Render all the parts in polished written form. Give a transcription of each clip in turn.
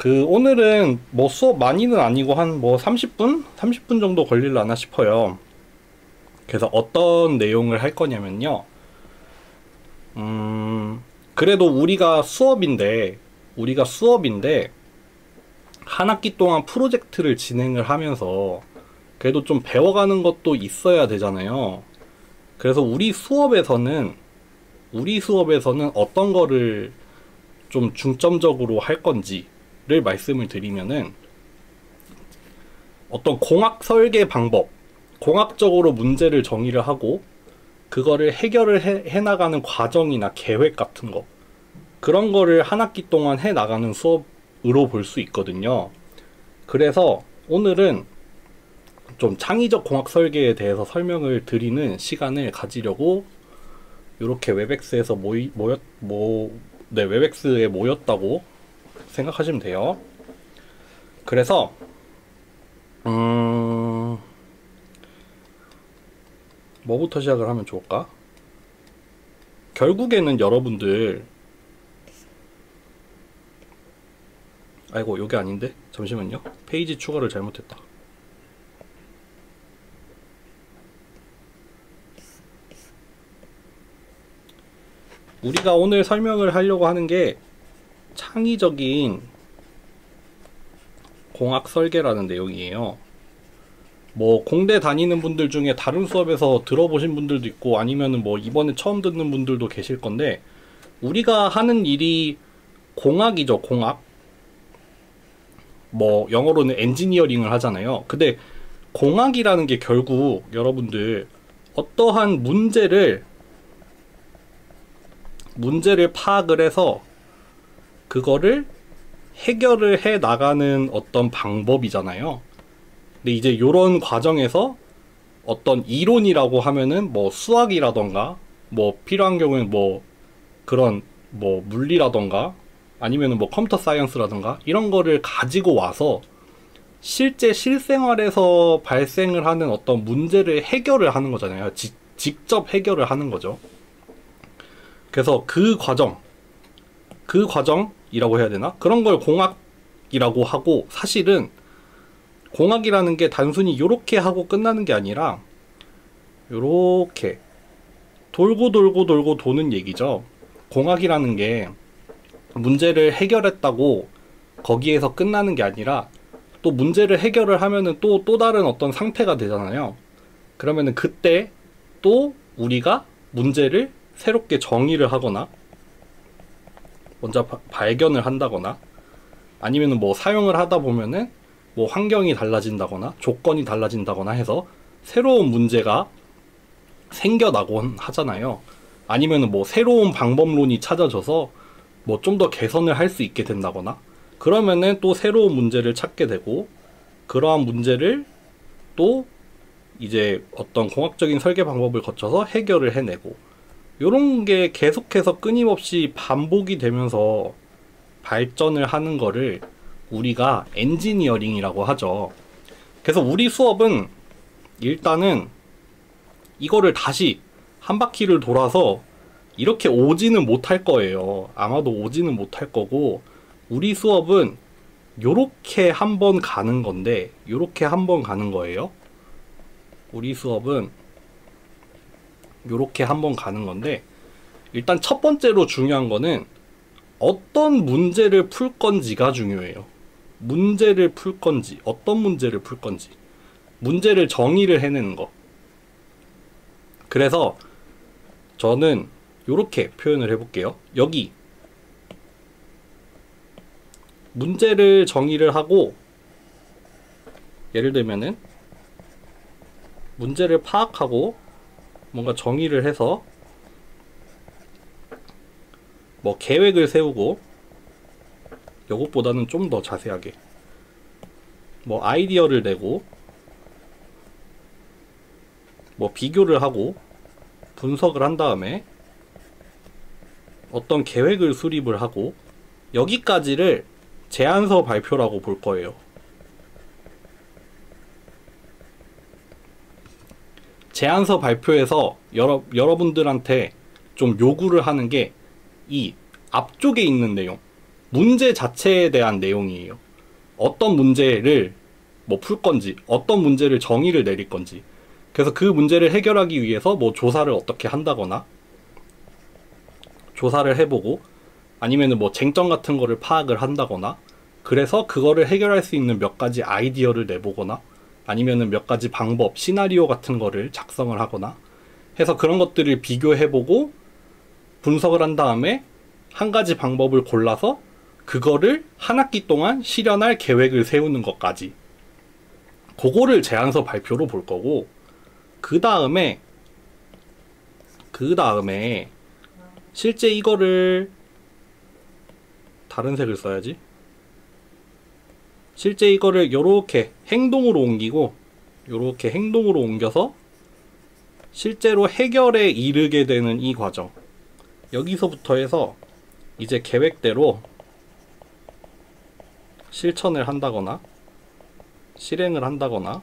오늘은 뭐 수업 많이는 아니고 한 뭐 30분? 30분 정도 걸릴라나 싶어요. 그래서 어떤 내용을 할 거냐면요. 그래도 우리가 수업인데, 한 학기 동안 프로젝트를 진행을 하면서 그래도 좀 배워가는 것도 있어야 되잖아요. 그래서 우리 수업에서는 어떤 거를 좀 중점적으로 할 건지를 말씀을 드리면은, 어떤 공학 설계 방법, 공학적으로 문제를 정의를 하고 그거를 해결을 해나가는 과정이나 계획 같은 거, 그런 거를 한 학기 동안 해나가는 수업으로 볼 수 있거든요. 그래서 오늘은 좀 창의적 공학 설계에 대해서 설명을 드리는 시간을 가지려고 이렇게 웹엑스에 모였다고 생각하시면 돼요. 그래서 뭐부터 시작을 하면 좋을까? 결국에는 여러분들, 아이고 요게 아닌데? 잠시만요. 페이지 추가를 잘못했다. 우리가 오늘 설명을 하려고 하는 게 창의적인 공학 설계라는 내용이에요. 뭐 공대 다니는 분들 중에 다른 수업에서 들어보신 분들도 있고, 아니면은 뭐 이번에 처음 듣는 분들도 계실 건데, 우리가 하는 일이 공학이죠. 공학. 뭐 영어로는 엔지니어링을 하잖아요. 근데 공학이라는 게 결국 여러분들 어떠한 문제를 파악을 해서 그거를 해결을 해 나가는 어떤 방법이잖아요. 근데 이제 요런 과정에서 어떤 이론이라고 하면은 뭐 수학이라던가, 뭐 필요한 경우에는 뭐 그런 뭐 물리라던가, 아니면은 뭐 컴퓨터 사이언스라던가, 이런 거를 가지고 와서 실제 실생활에서 발생을 하는 어떤 문제를 해결을 하는 거잖아요. 직접 해결을 하는 거죠. 그래서 그 과정이라고 해야 되나? 그런 걸 공학이라고 하고, 사실은 공학이라는 게 단순히 요렇게 하고 끝나는 게 아니라 요렇게 돌고 돌고 돌고 도는 얘기죠. 공학이라는 게 문제를 해결했다고 거기에서 끝나는 게 아니라, 또 문제를 해결을 하면은 또 다른 어떤 상태가 되잖아요. 그러면은 그때 또 우리가 문제를 새롭게 정의를 하거나, 먼저 발견을 한다거나, 아니면은 뭐 사용을 하다 보면은 뭐 환경이 달라진다거나 조건이 달라진다거나 해서 새로운 문제가 생겨나곤 하잖아요. 아니면은 뭐 새로운 방법론이 찾아져서 뭐 좀 더 개선을 할 수 있게 된다거나, 그러면은 또 새로운 문제를 찾게 되고, 그러한 문제를 또 이제 어떤 공학적인 설계 방법을 거쳐서 해결을 해내고, 요런 게 계속해서 끊임없이 반복이 되면서 발전을 하는 거를 우리가 엔지니어링이라고 하죠. 그래서 우리 수업은 일단은 이거를 다시 한 바퀴를 돌아서 이렇게 오지는 못할 거예요. 아마도 오지는 못할 거고, 우리 수업은 요렇게 한번 가는 건데, 요렇게 한번 가는 거예요. 우리 수업은 요렇게 한번 가는 건데, 일단 첫 번째로 중요한 거는 어떤 문제를 풀 건지가 중요해요. 문제를 풀 건지, 어떤 문제를 풀 건지, 문제를 정의를 해내는 거. 그래서 저는 요렇게 표현을 해볼게요. 여기 문제를 정의를 하고, 예를 들면은 문제를 파악하고 뭔가 정의를 해서 뭐 계획을 세우고, 요것보다는 좀 더 자세하게 뭐 아이디어를 내고, 뭐 비교를 하고 분석을 한 다음에 어떤 계획을 수립을 하고, 여기까지를 제안서 발표라고 볼 거예요. 제안서 발표에서 여러분들한테 좀 요구를 하는 게 이 앞쪽에 있는 내용, 문제 자체에 대한 내용이에요. 어떤 문제를 뭐 풀 건지, 어떤 문제를 정의를 내릴 건지. 그래서 그 문제를 해결하기 위해서 뭐 조사를 어떻게 한다거나, 조사를 해보고, 아니면은 뭐 쟁점 같은 거를 파악을 한다거나, 그래서 그거를 해결할 수 있는 몇 가지 아이디어를 내보거나, 아니면은 몇 가지 방법, 시나리오 같은 거를 작성을 하거나 해서 그런 것들을 비교해보고 분석을 한 다음에 한 가지 방법을 골라서 그거를 한 학기 동안 실현할 계획을 세우는 것까지, 그거를 제안서 발표로 볼 거고, 그 다음에 실제 이거를 다른 색을 써야지. 실제 이거를 요렇게 행동으로 옮기고, 요렇게 행동으로 옮겨서 실제로 해결에 이르게 되는 이 과정, 여기서부터 해서 이제 계획대로 실천을 한다거나 실행을 한다거나,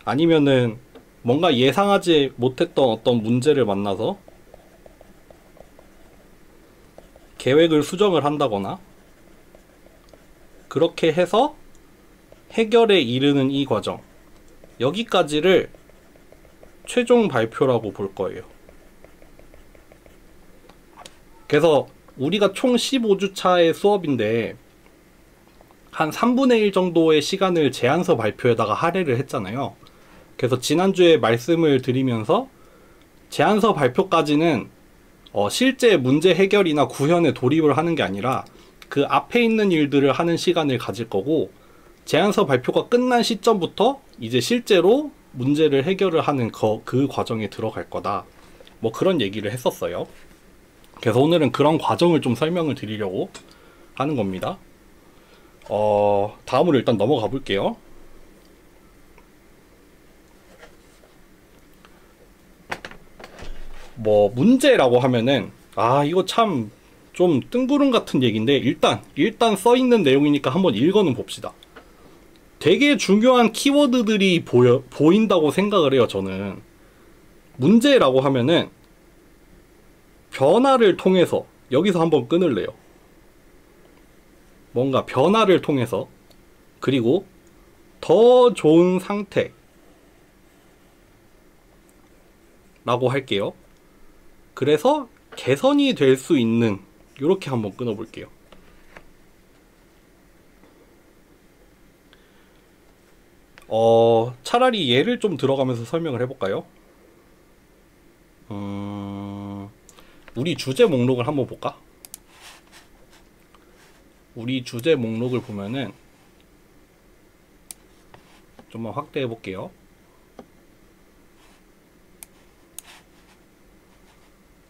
아니면은 뭔가 예상하지 못했던 어떤 문제를 만나서 계획을 수정을 한다거나, 그렇게 해서 해결에 이르는 이 과정, 여기까지를 최종 발표라고 볼 거예요. 그래서 우리가 총 15주차의 수업인데 한 3분의 1 정도의 시간을 제안서 발표에다가 할애를 했잖아요. 그래서 지난주에 말씀을 드리면서 제안서 발표까지는 실제 문제 해결이나 구현에 돌입을 하는 게 아니라 그 앞에 있는 일들을 하는 시간을 가질 거고, 제안서 발표가 끝난 시점부터 이제 실제로 문제를 해결을 하는 그 과정에 들어갈 거다, 뭐 그런 얘기를 했었어요. 그래서 오늘은 그런 과정을 좀 설명을 드리려고 하는 겁니다. 다음으로 일단 넘어가 볼게요. 뭐 문제라고 하면은 이거 참 좀 뜬구름 같은 얘기인데, 일단 써있는 내용이니까 한번 읽어는 봅시다. 되게 중요한 키워드들이 보인다고 생각을 해요, 저는. 문제라고 하면은 변화를 통해서, 여기서 한번 끊을래요. 뭔가 변화를 통해서, 그리고 더 좋은 상태 라고 할게요. 그래서 개선이 될 수 있는, 요렇게 한번 끊어볼게요. 차라리 예를 좀 들어가면서 설명을 해볼까요? 우리 주제 목록을 한번 볼까? 우리 주제 목록을 보면은 좀만 확대해 볼게요.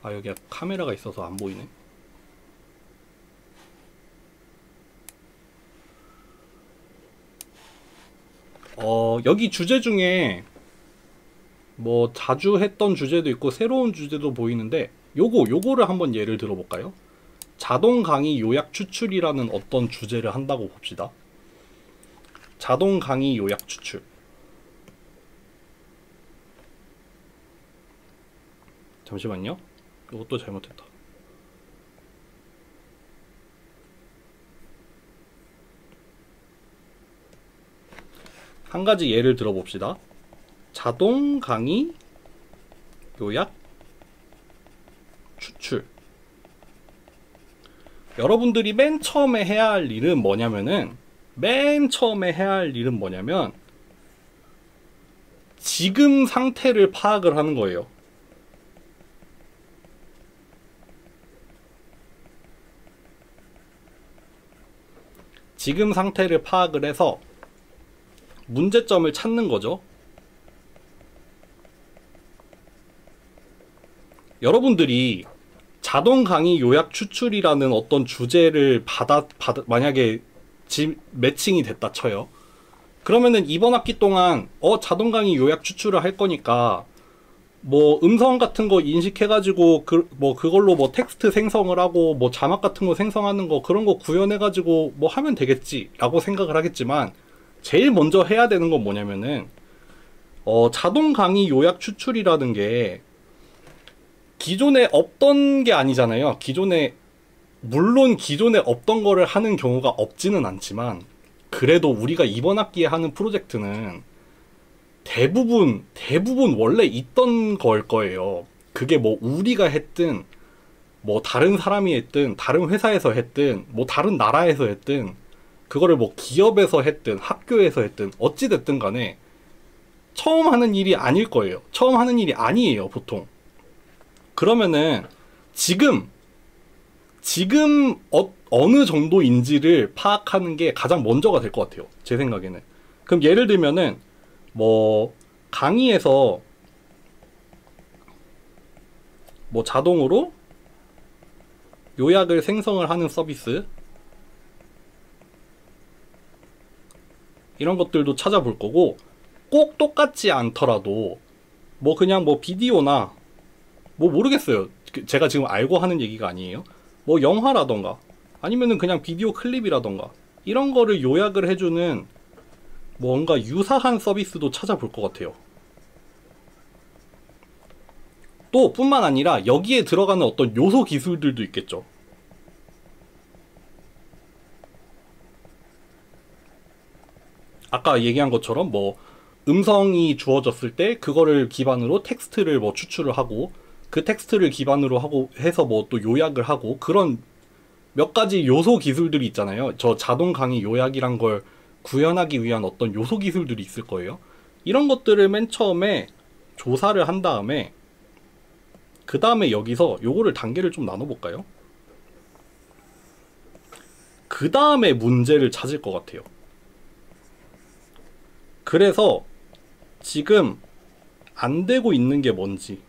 여기 카메라가 있어서 안 보이네. 여기 주제 중에 뭐 자주 했던 주제도 있고 새로운 주제도 보이는데, 요거를 한번 예를 들어볼까요? 자동 강의 요약 추출이라는 어떤 주제를 한다고 봅시다. 자동 강의 요약 추출. 잠시만요. 이것도 잘못했다. 한 가지 예를 들어봅시다. 자동 강의 요약 추출. 여러분들이 맨 처음에 해야 할 일은 뭐냐면 지금 상태를 파악을 하는 거예요. 지금 상태를 파악을 해서 문제점을 찾는 거죠. 여러분들이 자동 강의 요약 추출이라는 어떤 주제를 만약에 매칭이 됐다 쳐요. 그러면은 이번 학기 동안 자동 강의 요약 추출을 할 거니까 뭐 음성 같은 거 인식해가지고 그걸로 뭐 텍스트 생성을 하고 뭐 자막 같은 거 생성하는 거, 그런 거 구현해가지고 뭐 하면 되겠지라고 생각을 하겠지만, 제일 먼저 해야 되는 건 뭐냐면은 자동 강의 요약 추출이라는 게 기존에 없던 게 아니잖아요. 기존에 물론 기존에 없던 거를 하는 경우가 없지는 않지만, 그래도 우리가 이번 학기에 하는 프로젝트는 대부분 원래 있던 걸 거예요. 그게 뭐 우리가 했든 뭐 다른 사람이 했든 다른 회사에서 했든 뭐 다른 나라에서 했든 그거를 뭐 기업에서 했든 학교에서 했든 어찌 됐든 간에 처음 하는 일이 아닐 거예요. 처음 하는 일이 아니에요, 보통. 그러면은 지금 어느 정도인지를 파악하는 게 가장 먼저가 될 것 같아요, 제 생각에는. 그럼 예를 들면은 뭐 강의에서 뭐 자동으로 요약을 생성을 하는 서비스, 이런 것들도 찾아볼 거고, 꼭 똑같지 않더라도 뭐 그냥 뭐 비디오나 뭐 모르겠어요. 제가 지금 알고 하는 얘기가 아니에요. 뭐 영화라던가 아니면은 그냥 비디오 클립이라던가 이런 거를 요약을 해주는 뭔가 유사한 서비스도 찾아볼 것 같아요. 또 뿐만 아니라 여기에 들어가는 어떤 요소 기술들도 있겠죠. 아까 얘기한 것처럼 뭐 음성이 주어졌을 때 그거를 기반으로 텍스트를 뭐 추출을 하고, 그 텍스트를 기반으로 하고 해서 뭐 또 요약을 하고, 그런 몇 가지 요소 기술들이 있잖아요. 저 자동 강의 요약이란 걸 구현하기 위한 어떤 요소 기술들이 있을 거예요. 이런 것들을 맨 처음에 조사를 한 다음에 그 다음에 여기서 요거를 단계를 좀 나눠볼까요? 그 다음에 문제를 찾을 것 같아요. 그래서 지금 안 되고 있는 게 뭔지,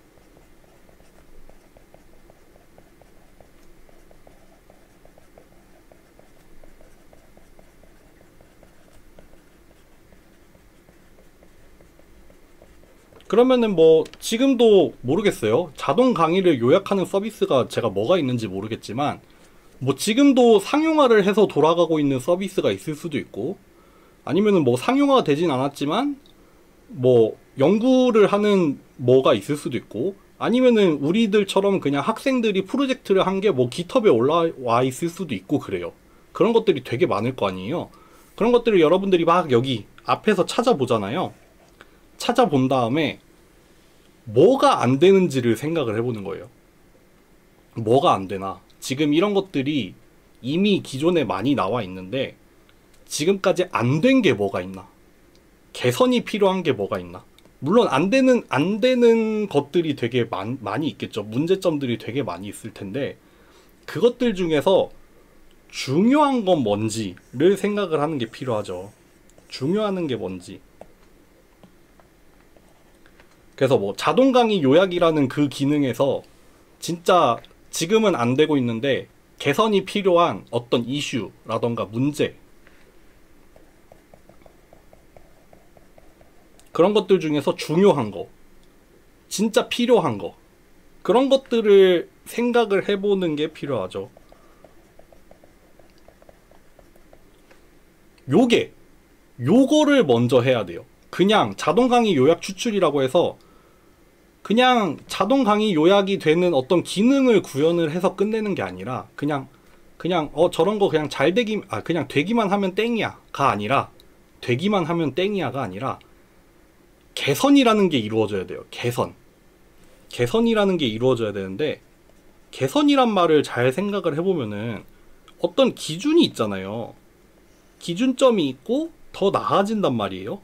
그러면은 뭐 지금도 모르겠어요. 자동 강의를 요약하는 서비스가 제가 뭐가 있는지 모르겠지만 뭐 지금도 상용화를 해서 돌아가고 있는 서비스가 있을 수도 있고, 아니면은 뭐 상용화가 되진 않았지만 뭐 연구를 하는 뭐가 있을 수도 있고, 아니면은 우리들처럼 그냥 학생들이 프로젝트를 한 게 뭐 깃허브에 올라와 있을 수도 있고 그래요. 그런 것들이 되게 많을 거 아니에요. 그런 것들을 여러분들이 막 여기 앞에서 찾아보잖아요. 찾아본 다음에 뭐가 안 되는지를 생각을 해보는 거예요. 뭐가 안 되나? 지금 이런 것들이 이미 기존에 많이 나와 있는데 지금까지 안 된 게 뭐가 있나? 개선이 필요한 게 뭐가 있나? 물론 안 되는 것들이 되게 많이 있겠죠. 문제점들이 되게 많이 있을 텐데 그것들 중에서 중요한 건 뭔지를 생각을 하는 게 필요하죠. 중요한 게 뭔지. 그래서 뭐 자동 강의 요약이라는 그 기능에서 진짜 지금은 안 되고 있는데 개선이 필요한 어떤 이슈라던가 문제, 그런 것들 중에서 중요한 거, 진짜 필요한 거, 그런 것들을 생각을 해보는 게 필요하죠. 요거를 먼저 해야 돼요. 그냥 자동 강의 요약 추출이라고 해서 그냥 자동 강의 요약이 되는 어떤 기능을 구현을 해서 끝내는 게 아니라 그냥 저런 거 그냥 그냥 되기만 하면 땡이야가 아니라 되기만 하면 땡이야가 아니라 개선이라는 게 이루어져야 돼요. 개선이라는 게 이루어져야 되는데, 개선이란 말을 잘 생각을 해보면은 어떤 기준이 있잖아요. 기준점이 있고 더 나아진단 말이에요.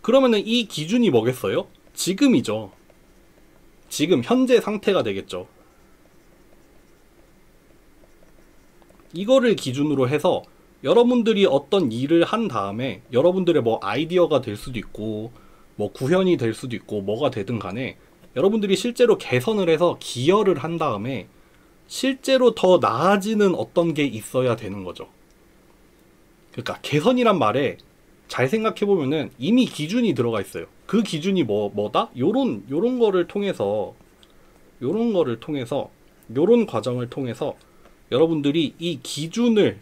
그러면은 이 기준이 뭐겠어요? 지금이죠. 지금 현재 상태가 되겠죠. 이거를 기준으로 해서 여러분들이 어떤 일을 한 다음에 여러분들의 뭐 아이디어가 될 수도 있고 뭐 구현이 될 수도 있고 뭐가 되든 간에 여러분들이 실제로 개선을 해서 기여를 한 다음에 실제로 더 나아지는 어떤 게 있어야 되는 거죠. 그러니까 개선이란 말에 잘 생각해보면은 이미 기준이 들어가 있어요. 그 기준이 뭐다? 요런 거를 통해서 요런 과정을 통해서 여러분들이 이 기준을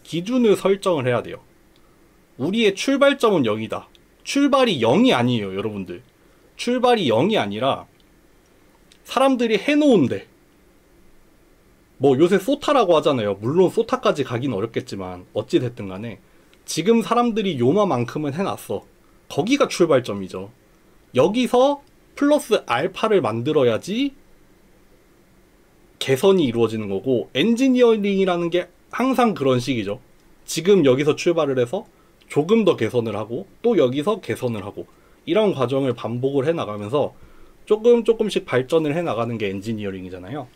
설정을 해야 돼요. 우리의 출발점은 0이다. 출발이 0이 아니에요, 여러분들. 출발이 0이 아니라 사람들이 해놓은데 뭐 요새 소타라고 하잖아요. 물론 소타까지 가긴 어렵겠지만 어찌 됐든 간에 지금 사람들이 요마만큼은 해놨어. 거기가 출발점이죠. 여기서 플러스 알파를 만들어야지 개선이 이루어지는 거고, 엔지니어링이라는 게 항상 그런 식이죠. 지금 여기서 출발을 해서 조금 더 개선을 하고 또 여기서 개선을 하고, 이런 과정을 반복을 해 나가면서 조금씩 발전을 해 나가는 게 엔지니어링이잖아요.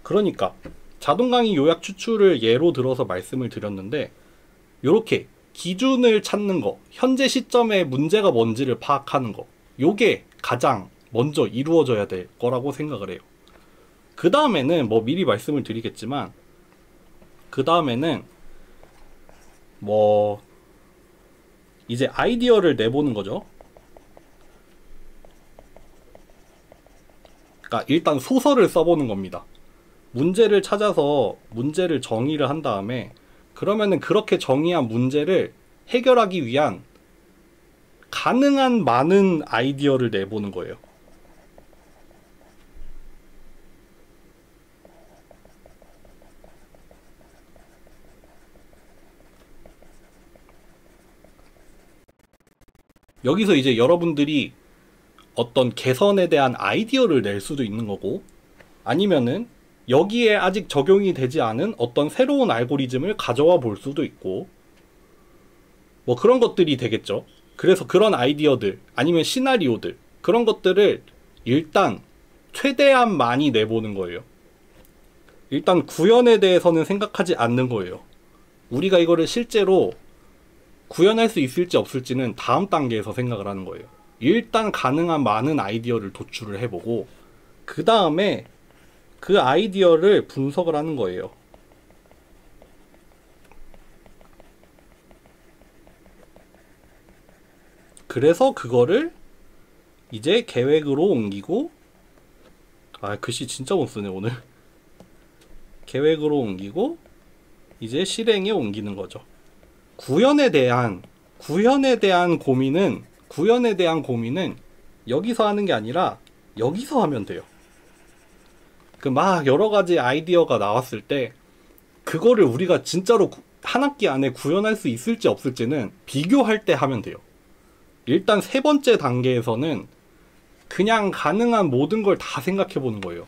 그러니까 자동 강의 요약 추출을 예로 들어서 말씀을 드렸는데, 요렇게 기준을 찾는 거, 현재 시점에 문제가 뭔지를 파악하는 거, 요게 가장 먼저 이루어져야 될 거라고 생각을 해요. 그 다음에는 뭐 미리 말씀을 드리겠지만, 그 다음에는 뭐 이제 아이디어를 내보는 거죠. 그러니까 일단 소설을 써보는 겁니다. 문제를 찾아서 문제를 정의를 한 다음에, 그러면은 그렇게 정의한 문제를 해결하기 위한 가능한 많은 아이디어를 내보는 거예요. 여기서 이제 여러분들이 어떤 개선에 대한 아이디어를 낼 수도 있는 거고, 아니면은 여기에 아직 적용이 되지 않은 어떤 새로운 알고리즘을 가져와 볼 수도 있고, 뭐 그런 것들이 되겠죠. 그래서 그런 아이디어들 아니면 시나리오들, 그런 것들을 일단 최대한 많이 내보는 거예요. 일단 구현에 대해서는 생각하지 않는 거예요. 우리가 이거를 실제로 구현할 수 있을지 없을지는 다음 단계에서 생각을 하는 거예요. 일단 가능한 많은 아이디어를 도출을 해보고, 그 다음에 그 아이디어를 분석을 하는 거예요. 그래서 그거를 이제 계획으로 옮기고, 글씨 진짜 못 쓰네 오늘. 계획으로 옮기고 이제 실행에 옮기는 거죠. 구현에 대한 고민은 여기서 하는 게 아니라 여기서 하면 돼요. 그 막 여러 가지 아이디어가 나왔을 때 그거를 우리가 진짜로 한 학기 안에 구현할 수 있을지 없을지는 비교할 때 하면 돼요. 일단 세 번째 단계에서는 그냥 가능한 모든 걸 다 생각해 보는 거예요.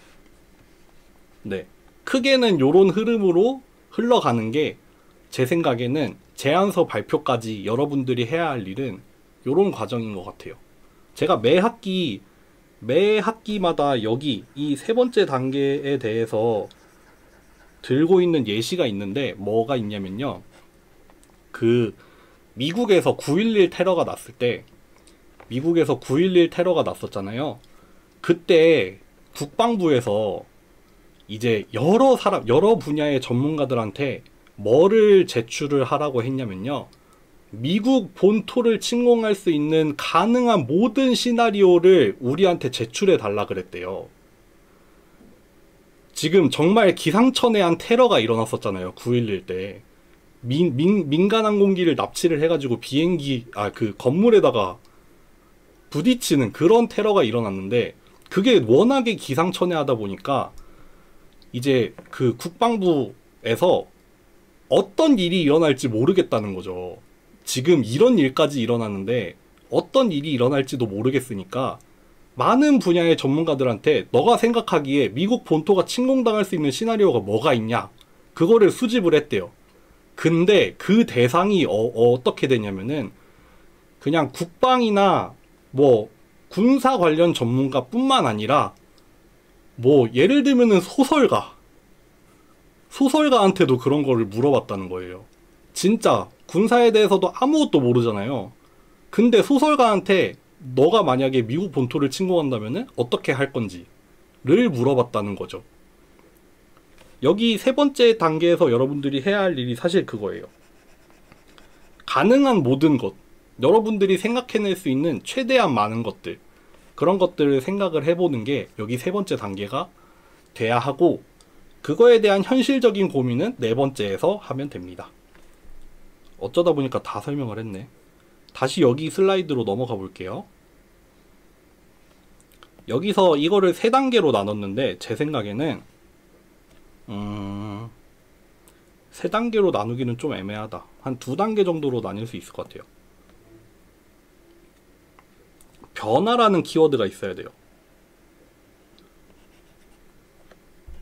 네. 크게는 요런 흐름으로 흘러가는 게, 제 생각에는 제안서 발표까지 여러분들이 해야 할 일은 요런 과정인 것 같아요. 제가 매 학기마다 여기 이 세 번째 단계에 대해서 들고 있는 예시가 있는데, 뭐가 있냐면요. 그 미국에서 9.11 테러가 났었잖아요. 그때 국방부에서 이제 여러 분야의 전문가들한테 뭐를 제출을 하라고 했냐면요. 미국 본토를 침공할 수 있는 가능한 모든 시나리오를 우리한테 제출해 달라 그랬대요. 지금 정말 기상천외한 테러가 일어났었잖아요. 9.11 때. 민간 항공기를 납치를 해가지고 그 건물에다가 부딪히는 그런 테러가 일어났는데, 그게 워낙에 기상천외하다 보니까 이제 그 국방부에서 어떤 일이 일어날지 모르겠다는 거죠. 지금 이런 일까지 일어났는데 어떤 일이 일어날지도 모르겠으니까 많은 분야의 전문가들한테 너가 생각하기에 미국 본토가 침공당할 수 있는 시나리오가 뭐가 있냐, 그거를 수집을 했대요. 근데 그 대상이 어떻게 되냐면은 그냥 국방이나 뭐 군사 관련 전문가뿐만 아니라 뭐 예를 들면은 소설가한테도 그런 거를 물어봤다는 거예요. 진짜 군사에 대해서도 아무것도 모르잖아요. 근데 소설가한테 너가 만약에 미국 본토를 침공한다면은 어떻게 할 건지를 물어봤다는 거죠. 여기 세 번째 단계에서 여러분들이 해야 할 일이 사실 그거예요. 가능한 모든 것, 여러분들이 생각해낼 수 있는 최대한 많은 것들, 그런 것들을 생각을 해보는 게 여기 세 번째 단계가 돼야 하고, 그거에 대한 현실적인 고민은 네 번째에서 하면 됩니다. 어쩌다 보니까 다 설명을 했네. 다시 여기 슬라이드로 넘어가 볼게요. 여기서 이거를 세 단계로 나눴는데, 제 생각에는 세 단계로 나누기는 좀 애매하다. 한 두 단계 정도로 나뉠 수 있을 것 같아요. 변화라는 키워드가 있어야 돼요.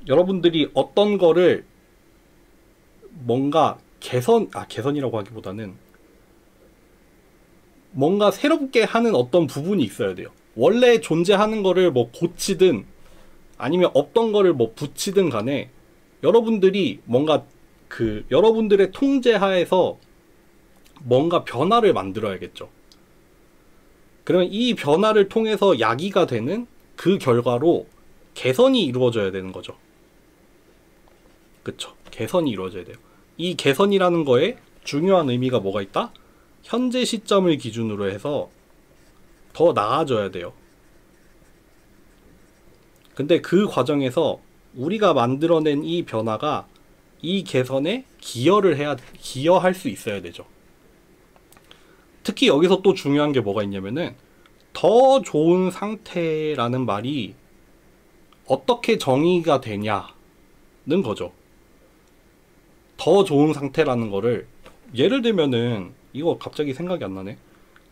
여러분들이 어떤 거를 뭔가 개선이라고 하기보다는 뭔가 새롭게 하는 어떤 부분이 있어야 돼요. 원래 존재하는 거를 뭐 고치든 아니면 없던 거를 뭐 붙이든 간에 여러분들이 뭔가 여러분들의 통제 하에서 뭔가 변화를 만들어야겠죠. 그러면 이 변화를 통해서 야기가 되는 그 결과로 개선이 이루어져야 되는 거죠. 그쵸? 개선이 이루어져야 돼요. 이 개선이라는 거에 중요한 의미가 뭐가 있다? 현재 시점을 기준으로 해서 더 나아져야 돼요. 근데 그 과정에서 우리가 만들어낸 이 변화가 이 개선에 기여할 수 있어야 되죠. 특히 여기서 또 중요한 게 뭐가 있냐면은 더 좋은 상태라는 말이 어떻게 정의가 되냐는 거죠. 더 좋은 상태라는 거를 예를 들면은 이거 갑자기 생각이 안 나네.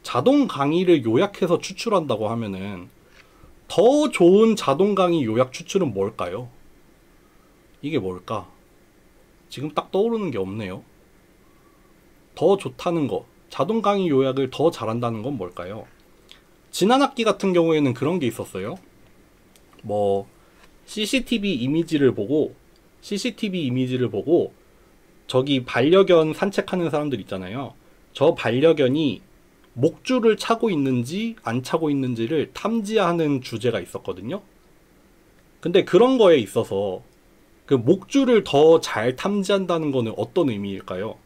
자동 강의를 요약해서 추출한다고 하면은 더 좋은 자동 강의 요약 추출은 뭘까요? 이게 뭘까? 지금 딱 떠오르는 게 없네요. 더 좋다는 거, 자동 강의 요약을 더 잘한다는 건 뭘까요? 지난 학기 같은 경우에는 그런 게 있었어요. 뭐 CCTV 이미지를 보고 저기 반려견 산책하는 사람들 있잖아요. 저 반려견이 목줄을 차고 있는지 안 차고 있는지를 탐지하는 주제가 있었거든요. 근데 그런 거에 있어서 그 목줄을 더 잘 탐지한다는 거는 어떤 의미일까요?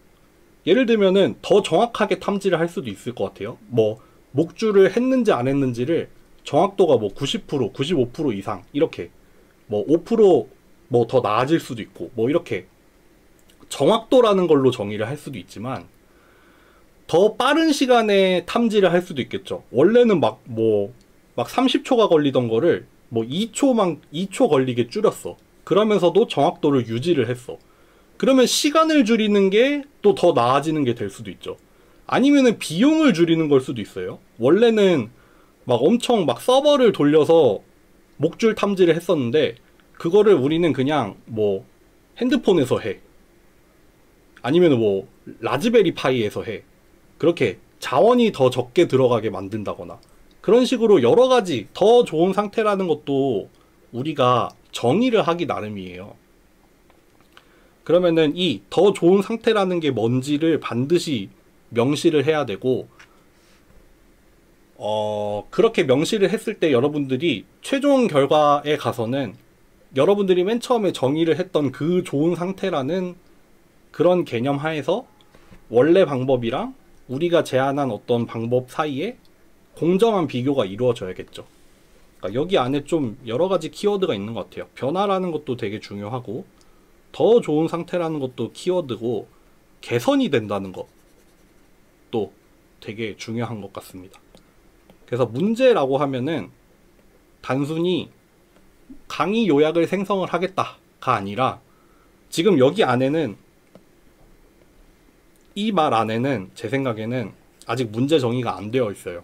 예를 들면은 더 정확하게 탐지를 할 수도 있을 것 같아요. 뭐 목줄을 했는지 안 했는지를 정확도가 뭐 90%, 95% 이상 이렇게 뭐 5% 더 나아질 수도 있고 뭐 이렇게 정확도라는 걸로 정의를 할 수도 있지만 더 빠른 시간에 탐지를 할 수도 있겠죠. 원래는 막 30초가 걸리던 거를 뭐 2초 걸리게 줄였어. 그러면서도 정확도를 유지를 했어. 그러면 시간을 줄이는 게 또 더 나아지는 게 될 수도 있죠. 아니면은 비용을 줄이는 걸 수도 있어요. 원래는 막 엄청 막 서버를 돌려서 목줄 탐지를 했었는데 그거를 우리는 그냥 뭐 핸드폰에서 해. 아니면 뭐 라즈베리 파이에서 해. 그렇게 자원이 더 적게 들어가게 만든다거나 그런 식으로 여러 가지 더 좋은 상태라는 것도 우리가 정의를 하기 나름이에요. 그러면은 이 더 좋은 상태라는 게 뭔지를 반드시 명시를 해야 되고 그렇게 명시를 했을 때 여러분들이 최종 결과에 가서는 여러분들이 맨 처음에 정의를 했던 그 좋은 상태라는 그런 개념 하에서 원래 방법이랑 우리가 제안한 어떤 방법 사이에 공정한 비교가 이루어져야겠죠. 그러니까 여기 안에 좀 여러 가지 키워드가 있는 것 같아요. 변화라는 것도 되게 중요하고 더 좋은 상태라는 것도 키워드고 개선이 된다는 것도 되게 중요한 것 같습니다. 그래서 문제라고 하면은 단순히 강의 요약을 생성을 하겠다가 아니라 지금 여기 안에는 이 말 안에는 제 생각에는 아직 문제 정의가 안 되어 있어요.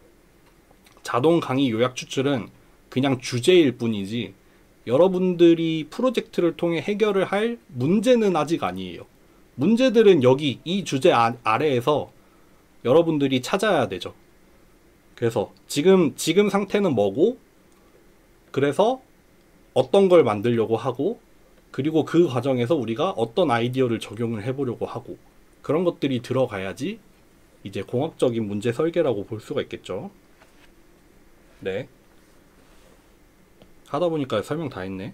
자동 강의 요약 추출은 그냥 주제일 뿐이지 여러분들이 프로젝트를 통해 해결을 할 문제는 아직 아니에요. 문제들은 여기 이 주제 아래에서 여러분들이 찾아야 되죠. 그래서 지금 상태는 뭐고 그래서 어떤 걸 만들려고 하고 그리고 그 과정에서 우리가 어떤 아이디어를 적용을 해보려고 하고 그런 것들이 들어가야지 이제 공학적인 문제 설계라고 볼 수가 있겠죠. 네. 하다 보니까 설명 다 했네.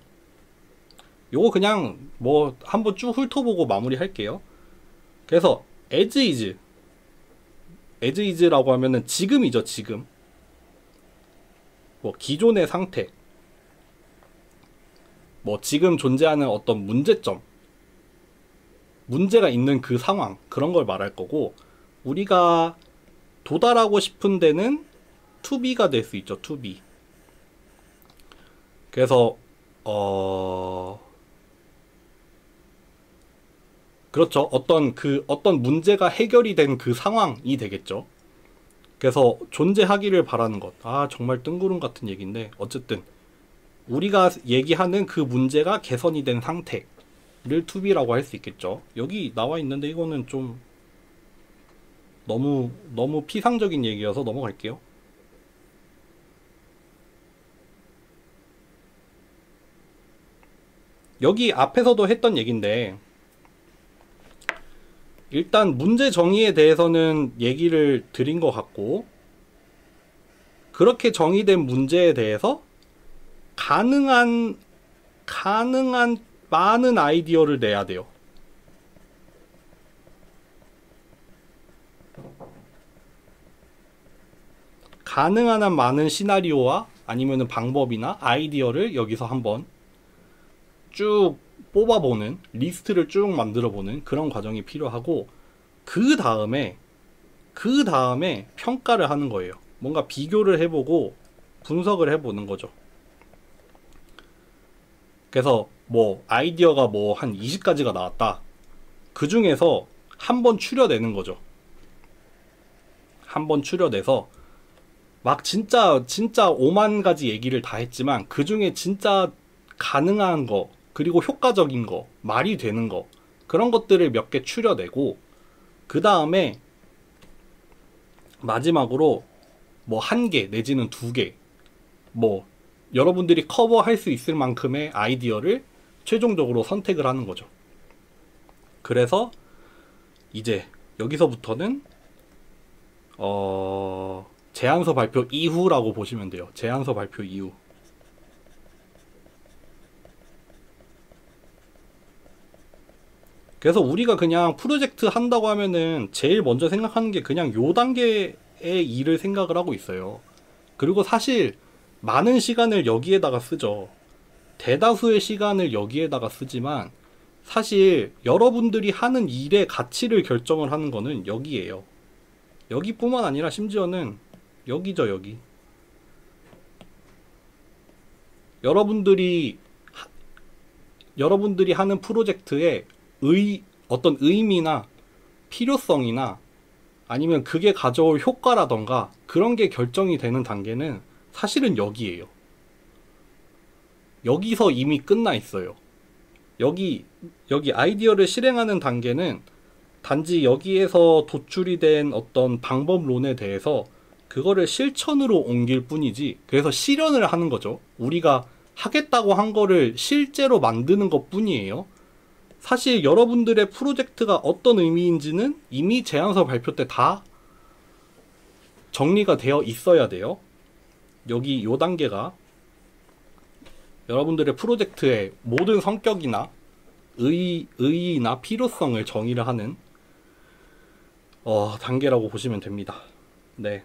요거 그냥 뭐 한번 쭉 훑어보고 마무리 할게요. 그래서 as is라고 하면은 지금이죠. 지금 뭐 기존의 상태 뭐 지금 존재하는 어떤 문제점 문제가 있는 그 상황 그런 걸 말할 거고 우리가 도달하고 싶은 데는 to be가 될 수 있죠. to be. 그래서 그렇죠. 어떤 문제가 해결이 된 그 상황이 되겠죠. 그래서 존재하기를 바라는 것. 아, 정말 뜬구름 같은 얘기인데, 어쨌든 우리가 얘기하는 그 문제가 개선이 된 상태를 투비라고 할 수 있겠죠. 여기 나와 있는데 이거는 좀 너무 피상적인 얘기여서 넘어갈게요. 여기 앞에서도 했던 얘기인데, 일단 문제 정의에 대해서는 얘기를 드린 것 같고, 그렇게 정의된 문제에 대해서 가능한 많은 아이디어를 내야 돼요. 가능한 한 많은 시나리오와 아니면은 방법이나 아이디어를 여기서 한번 쭉 뽑아보는, 리스트를 쭉 만들어보는 그런 과정이 필요하고, 그 다음에 평가를 하는 거예요. 뭔가 비교를 해보고 분석을 해보는 거죠. 그래서 뭐 아이디어가 뭐 한 20가지가 나왔다. 그 중에서 한번 추려내는 거죠. 한번 추려내서 막 진짜 5만 가지 얘기를 다 했지만 그 중에 진짜 가능한 거, 그리고 효과적인 거, 말이 되는 거, 그런 것들을 몇 개 추려내고, 그 다음에 마지막으로 뭐 1개 내지는 2개, 뭐 여러분들이 커버할 수 있을 만큼의 아이디어를 최종적으로 선택을 하는 거죠. 그래서 이제 여기서부터는 제안서 발표 이후라고 보시면 돼요. 제안서 발표 이후. 그래서 우리가 그냥 프로젝트 한다고 하면은 제일 먼저 생각하는 게 그냥 요 단계의 일을 생각을 하고 있어요. 그리고 사실 많은 시간을 여기에다가 쓰죠. 대다수의 시간을 여기에다가 쓰지만 사실 여러분들이 하는 일의 가치를 결정을 하는 거는 여기에요. 여기뿐만 아니라 심지어는 여기죠, 여기. 여러분들이 하는 프로젝트에 어떤 의미나 필요성이나 아니면 그게 가져올 효과라던가 그런 게 결정이 되는 단계는 사실은 여기에요. 여기서 이미 끝나 있어요. 여기 아이디어를 실행하는 단계는 단지 여기에서 도출이 된 어떤 방법론에 대해서 그거를 실천으로 옮길 뿐이지, 그래서 실현을 하는 거죠. 우리가 하겠다고 한 거를 실제로 만드는 것 뿐이에요. 사실 여러분들의 프로젝트가 어떤 의미인지는 이미 제안서 발표 때 다 정리가 되어 있어야 돼요. 여기 요 단계가 여러분들의 프로젝트의 모든 성격이나 의의나 필요성을 정의를 하는 단계라고 보시면 됩니다. 네,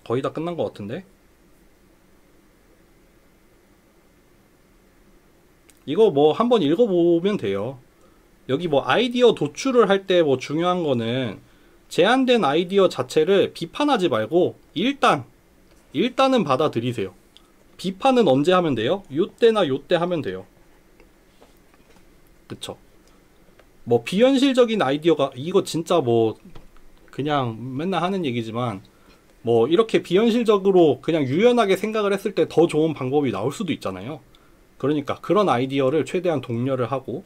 거의 다 끝난 것 같은데. 이거 뭐 한번 읽어보면 돼요. 여기 뭐 아이디어 도출을 할 때 뭐 중요한 거는 제안된 아이디어 자체를 비판하지 말고 일단은 받아들이세요. 비판은 언제 하면 돼요? 요때나 요때 하면 돼요. 그쵸? 뭐 비현실적인 아이디어가, 이거 진짜 뭐 그냥 맨날 하는 얘기지만, 뭐 이렇게 비현실적으로 그냥 유연하게 생각을 했을 때 더 좋은 방법이 나올 수도 있잖아요. 그러니까 그런 아이디어를 최대한 독려를 하고,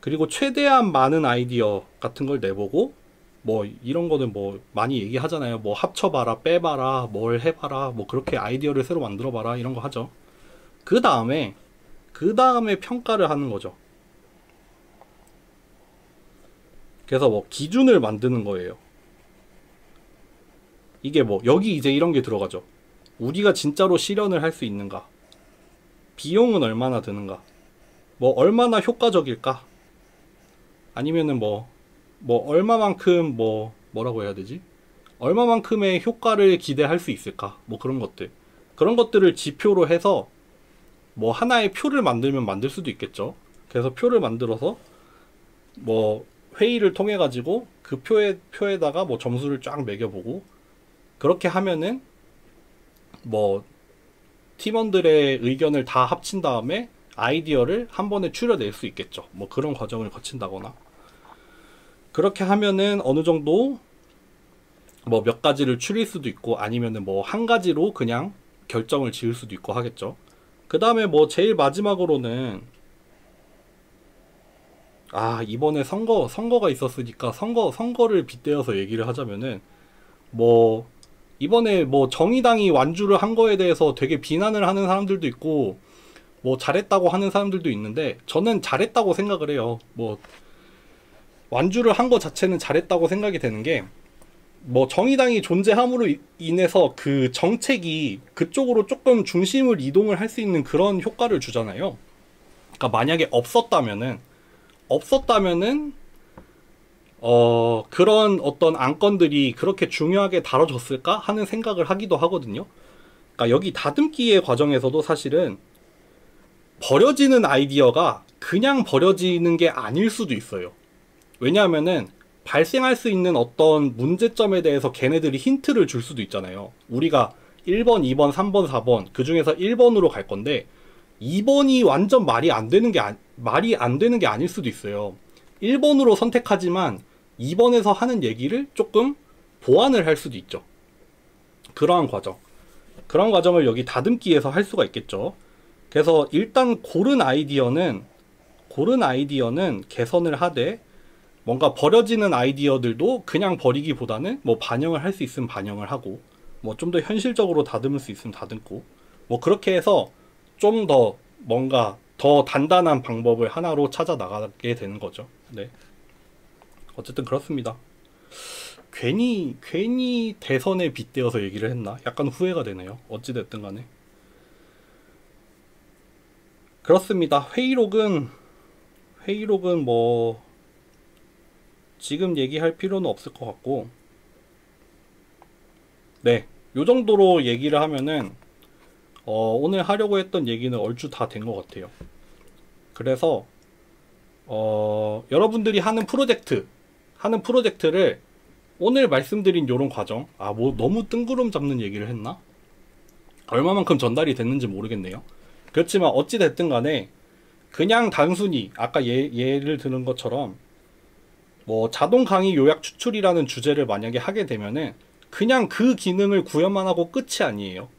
그리고 최대한 많은 아이디어 같은 걸 내보고, 뭐 이런 거는 뭐 많이 얘기하잖아요. 뭐 합쳐봐라, 빼봐라, 뭘 해봐라, 뭐 그렇게 아이디어를 새로 만들어봐라, 이런 거 하죠. 그 다음에 평가를 하는 거죠. 그래서 뭐 기준을 만드는 거예요. 이게 뭐 여기 이제 이런 게 들어가죠. 우리가 진짜로 실현을 할 수 있는가, 비용은 얼마나 드는가, 뭐 얼마나 효과적일까, 아니면은 뭐 얼마만큼 뭐라고 해야 되지? 얼마만큼의 효과를 기대할 수 있을까? 뭐 그런 것들을 지표로 해서 뭐 하나의 표를 만들면 만들 수도 있겠죠. 그래서 표를 만들어서 뭐 회의를 통해 가지고 그 표에다가 뭐 점수를 쫙 매겨보고, 그렇게 하면은 뭐 팀원들의 의견을 다 합친 다음에 아이디어를 한 번에 추려낼 수 있겠죠. 뭐 그런 과정을 거친다거나. 그렇게 하면은 어느 정도 뭐 몇 가지를 추릴 수도 있고, 아니면은 뭐 한 가지로 그냥 결정을 지을 수도 있고 하겠죠. 그 다음에 뭐 제일 마지막으로는, 이번에 선거가 있었으니까 선거를 빗대어서 얘기를 하자면은, 뭐 이번에 뭐 정의당이 완주를 한 거에 대해서 되게 비난을 하는 사람들도 있고, 뭐 잘했다고 하는 사람들도 있는데, 저는 잘했다고 생각을 해요. 뭐 완주를 한 거 자체는 잘했다고 생각이 되는 게, 뭐 정의당이 존재함으로 인해서 그 정책이 그쪽으로 조금 중심을 이동을 할 수 있는 그런 효과를 주잖아요. 그러니까 만약에 없었다면은 그런 어떤 안건들이 그렇게 중요하게 다뤄졌을까 하는 생각을 하기도 하거든요. 그러니까 여기 다듬기의 과정에서도 사실은 버려지는 아이디어가 그냥 버려지는 게 아닐 수도 있어요. 왜냐하면은 발생할 수 있는 어떤 문제점에 대해서 걔네들이 힌트를 줄 수도 있잖아요. 우리가 1번, 2번, 3번, 4번 그 중에서 1번으로 갈 건데 2번이 완전 말이 안 되는 게 아닐 수도 있어요. 1번으로 선택하지만 2번에서 하는 얘기를 조금 보완을 할 수도 있죠. 그런 과정을 여기 다듬기에서 할 수가 있겠죠. 그래서 일단 고른 아이디어는 개선을 하되, 뭔가 버려지는 아이디어들도 그냥 버리기보다는 뭐 반영을 할 수 있으면 반영을 하고, 뭐 좀 더 현실적으로 다듬을 수 있으면 다듬고, 뭐 그렇게 해서 좀 더 뭔가 더 단단한 방법을 하나로 찾아 나가게 되는 거죠. 네. 어쨌든 그렇습니다. 괜히 대선에 빗대어서 얘기를 했나? 약간 후회가 되네요. 어찌됐든 간에. 그렇습니다. 회의록은 뭐 지금 얘기할 필요는 없을 것 같고, 네, 요 정도로 얘기를 하면은 오늘 하려고 했던 얘기는 얼추 다 된 것 같아요. 그래서 여러분들이 하는 프로젝트를 오늘 말씀드린 요런 과정, 뭐 너무 뜬구름 잡는 얘기를 했나? 얼마만큼 전달이 됐는지 모르겠네요. 그렇지만 어찌 됐든 간에 그냥 단순히 아까 예를 드는 것처럼 뭐 자동 강의 요약 추출이라는 주제를 만약에 하게 되면은 그냥 그 기능을 구현만 하고 끝이 아니에요.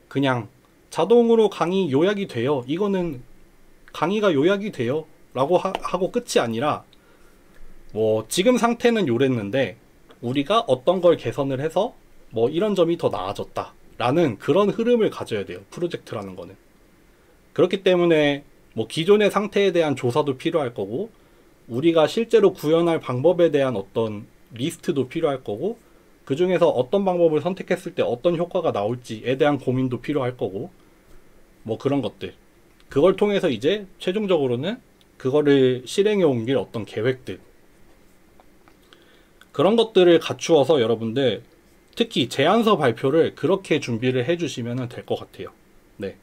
그냥 자동으로 강의 요약이 돼요, 이거는 강의가 요약이 돼요 라고 하고 끝이 아니라, 뭐 지금 상태는 요랬는데 우리가 어떤 걸 개선을 해서 뭐 이런 점이 더 나아졌다 라는 그런 흐름을 가져야 돼요, 프로젝트라는 거는. 그렇기 때문에 뭐 기존의 상태에 대한 조사도 필요할 거고, 우리가 실제로 구현할 방법에 대한 어떤 리스트도 필요할 거고, 그 중에서 어떤 방법을 선택했을 때 어떤 효과가 나올지에 대한 고민도 필요할 거고, 뭐 그런 것들, 그걸 통해서 이제 최종적으로는 그거를 실행해 옮길 어떤 계획들, 그런 것들을 갖추어서 여러분들 특히 제안서 발표를 그렇게 준비를 해주시면 될 것 같아요. 네.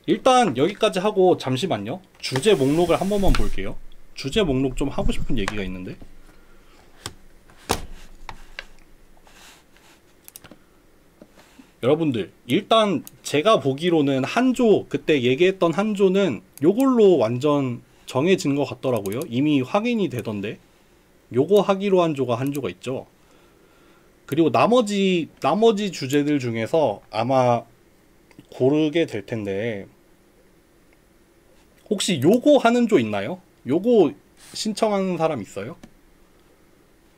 일단 여기까지 하고 잠시만요. 주제 목록을 한 번만 볼게요. 주제 목록 좀 하고 싶은 얘기가 있는데. 여러분들 일단 제가 보기로는 한조, 그때 얘기했던 한조는 요걸로 완전 정해진 것 같더라고요. 이미 확인이 되던데. 요거 하기로 한 조가 한조가 있죠. 그리고 나머지 주제들 중에서 아마 고르게 될 텐데, 혹시 요거 하는 조 있나요? 요거 신청하는 사람 있어요?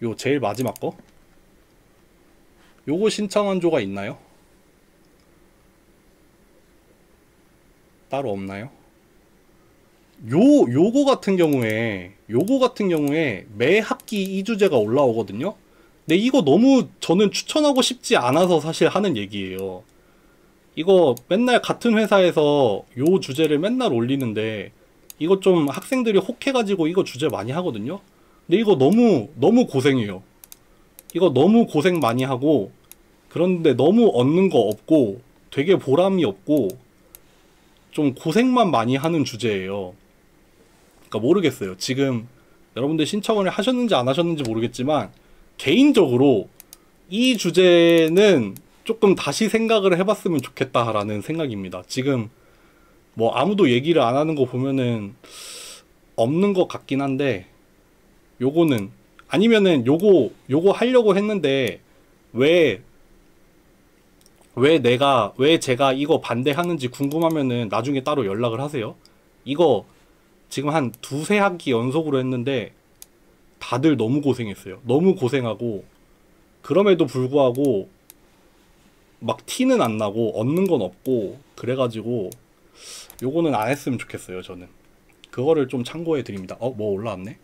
요 제일 마지막 거? 요거 신청한 조가 있나요? 따로 없나요? 요거 같은 경우에 매 학기 이 주제가 올라오거든요. 근데 이거 너무 저는 추천하고 싶지 않아서 사실 하는 얘기예요. 이거 맨날 같은 회사에서 요 주제를 맨날 올리는데, 이거 좀 학생들이 혹해가지고 이거 주제 많이 하거든요. 근데 이거 너무 고생해요. 이거 너무 고생 많이 하고, 그런데 너무 얻는 거 없고 되게 보람이 없고 좀 고생만 많이 하는 주제예요. 그러니까 모르겠어요. 지금 여러분들 신청을 하셨는지 안 하셨는지 모르겠지만, 개인적으로 이 주제는 조금 다시 생각을 해봤으면 좋겠다라는 생각입니다. 지금 뭐 아무도 얘기를 안 하는 거 보면은 없는 것 같긴 한데, 요거는 아니면은 요거 하려고 했는데 왜 왜 제가 이거 반대하는지 궁금하면은 나중에 따로 연락을 하세요. 이거 지금 한 두세 학기 연속으로 했는데 다들 너무 고생했어요. 너무 고생하고, 그럼에도 불구하고 막 티는 안 나고 얻는 건 없고, 그래가지고 요거는 안 했으면 좋겠어요. 저는 그거를 좀 참고해 드립니다. 뭐 올라왔네.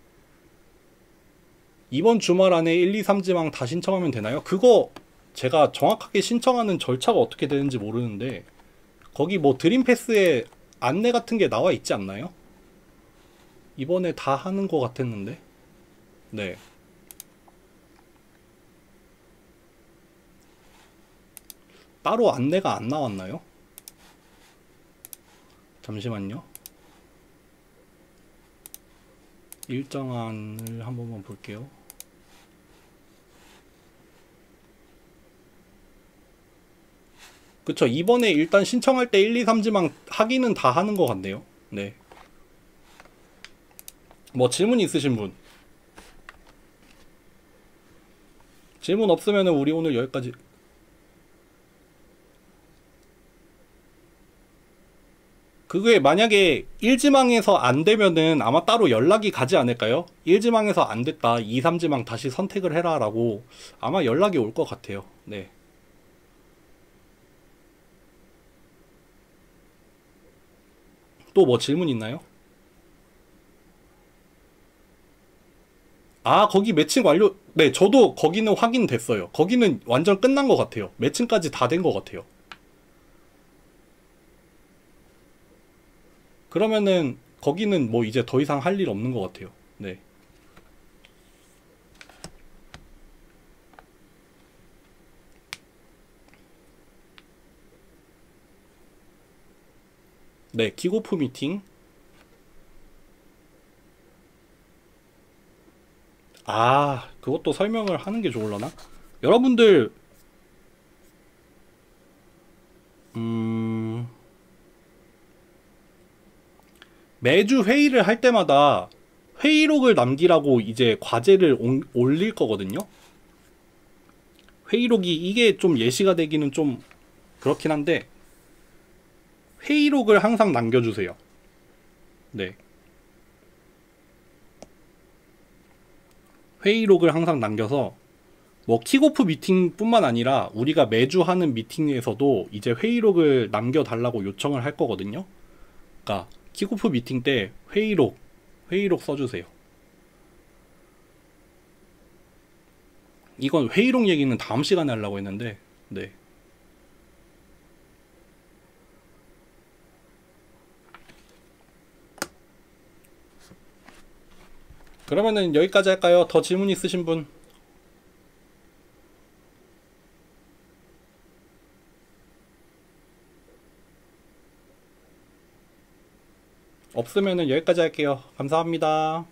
이번 주말 안에 1, 2, 3지망 다 신청하면 되나요? 그거 제가 정확하게 신청하는 절차가 어떻게 되는지 모르는데, 거기 뭐 드림패스에 안내 같은 게 나와 있지 않나요? 이번에 다 하는 거 같았는데. 네. 따로 안내가 안 나왔나요? 잠시만요. 일정안을 한 번만 볼게요. 그쵸. 이번에 일단 신청할 때 1, 2, 3지망 하기는 다 하는 것 같네요. 네. 뭐 질문 있으신 분? 질문 없으면 우리 오늘 여기까지. 그게 만약에 1지망에서 안 되면은 아마 따로 연락이 가지 않을까요? 1지망에서 안 됐다, 2, 3지망 다시 선택을 해라 라고 아마 연락이 올 것 같아요. 네. 또 뭐 질문 있나요? 아, 거기 매칭 완료. 네, 저도 거기는 확인됐어요. 거기는 완전 끝난 것 같아요. 매칭까지 다 된 것 같아요. 그러면은 거기는 뭐 이제 더 이상 할 일 없는 것 같아요. 네. 네, 킥오프 미팅. 아, 그것도 설명을 하는 게 좋을라나? 여러분들, 음, 매주 회의를 할 때마다 회의록을 남기라고 이제 과제를 올릴 거거든요? 회의록이 이게 좀 예시가 되기는 좀 그렇긴 한데, 회의록을 항상 남겨주세요. 네. 회의록을 항상 남겨서, 뭐 킥오프 미팅뿐만 아니라 우리가 매주 하는 미팅에서도 이제 회의록을 남겨달라고 요청을 할 거거든요. 그러니까 킥오프 미팅 때 회의록 써주세요. 이건 회의록 얘기는 다음 시간에 하려고 했는데, 네. 그러면은 여기까지 할까요? 더 질문 있으신 분? 없으면은 여기까지 할게요. 감사합니다.